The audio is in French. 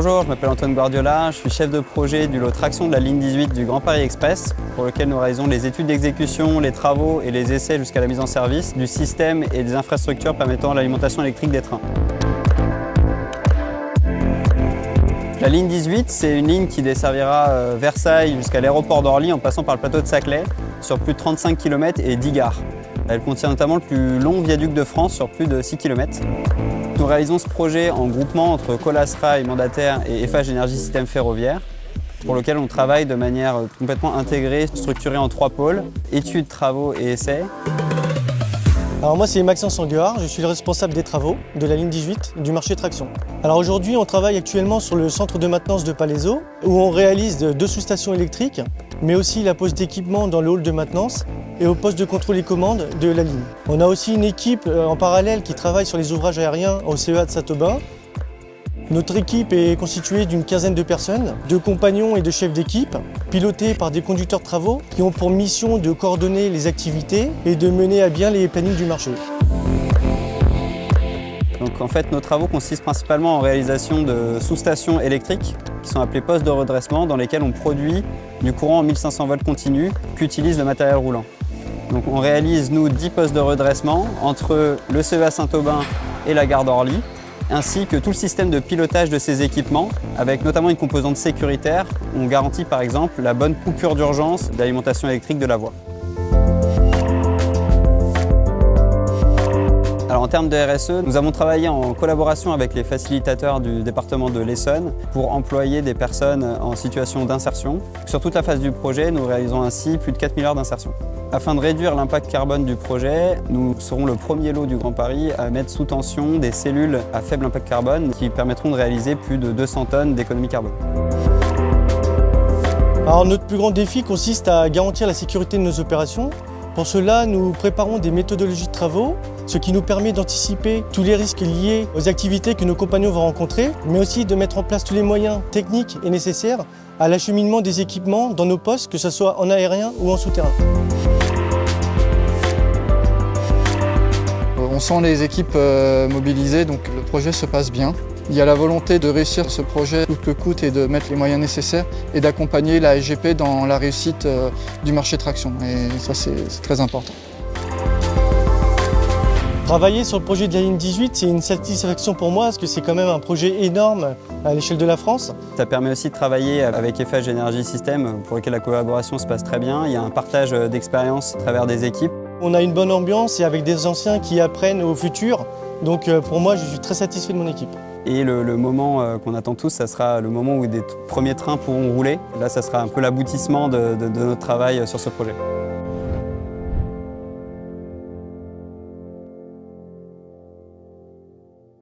Bonjour, je m'appelle Antoine Guardiola, je suis chef de projet du lot traction de la ligne 18 du Grand Paris Express, pour lequel nous réalisons les études d'exécution, les travaux et les essais jusqu'à la mise en service du système et des infrastructures permettant l'alimentation électrique des trains. La ligne 18, c'est une ligne qui desservira Versailles jusqu'à l'aéroport d'Orly en passant par le plateau de Saclay sur plus de 35 km et 10 gares. Elle contient notamment le plus long viaduc de France sur plus de 6 km. Nous réalisons ce projet en groupement entre Colas Rail mandataire et Eiffage Énergie Système Ferroviaire, pour lequel on travaille de manière complètement intégrée, structurée en 3 pôles, études, travaux et essais. Alors moi c'est Maxence Sanguard, je suis le responsable des travaux de la ligne 18 du marché traction. Alors aujourd'hui on travaille actuellement sur le centre de maintenance de Palaiseau où on réalise 2 sous-stations électriques mais aussi la pose d'équipement dans le hall de maintenance et au poste de contrôle et commande de la ligne. On a aussi une équipe en parallèle qui travaille sur les ouvrages aériens au CEA de Saint-Aubin. Notre équipe est constituée d'une quinzaine de personnes, de compagnons et de chefs d'équipe, pilotés par des conducteurs de travaux qui ont pour mission de coordonner les activités et de mener à bien les plannings du marché. Donc en fait, nos travaux consistent principalement en réalisation de sous-stations électriques qui sont appelées postes de redressement dans lesquels on produit du courant en 1500 volts continu qu'utilise le matériel roulant. Donc on réalise, nous, 10 postes de redressement entre le CEA Saint-Aubin et la gare d'Orly, ainsi que tout le système de pilotage de ces équipements, avec notamment une composante sécuritaire. On garantit par exemple la bonne coupure d'urgence d'alimentation électrique de la voie. Alors en termes de RSE, nous avons travaillé en collaboration avec les facilitateurs du département de l'Essonne pour employer des personnes en situation d'insertion. Sur toute la phase du projet, nous réalisons ainsi plus de 4 000 heures d'insertion. Afin de réduire l'impact carbone du projet, nous serons le premier lot du Grand Paris à mettre sous tension des cellules à faible impact carbone qui permettront de réaliser plus de 200 tonnes d'économie carbone. Alors notre plus grand défi consiste à garantir la sécurité de nos opérations. Pour cela, nous préparons des méthodologies de travaux, ce qui nous permet d'anticiper tous les risques liés aux activités que nos compagnons vont rencontrer, mais aussi de mettre en place tous les moyens techniques et nécessaires à l'acheminement des équipements dans nos postes, que ce soit en aérien ou en souterrain. On sent les équipes mobilisées, donc le projet se passe bien. Il y a la volonté de réussir ce projet coûte que coûte et de mettre les moyens nécessaires et d'accompagner la SGP dans la réussite du marché traction. Et ça, c'est très important. Travailler sur le projet de la ligne 18, c'est une satisfaction pour moi parce que c'est quand même un projet énorme à l'échelle de la France. Ça permet aussi de travailler avec Eiffage Énergie Système pour lequel la collaboration se passe très bien. Il y a un partage d'expérience à travers des équipes. On a une bonne ambiance et avec des anciens qui apprennent au futur. Donc pour moi, je suis très satisfait de mon équipe. Et le moment qu'on attend tous, ça sera le moment où des premiers trains pourront rouler. Là, ça sera un peu l'aboutissement de notre travail sur ce projet.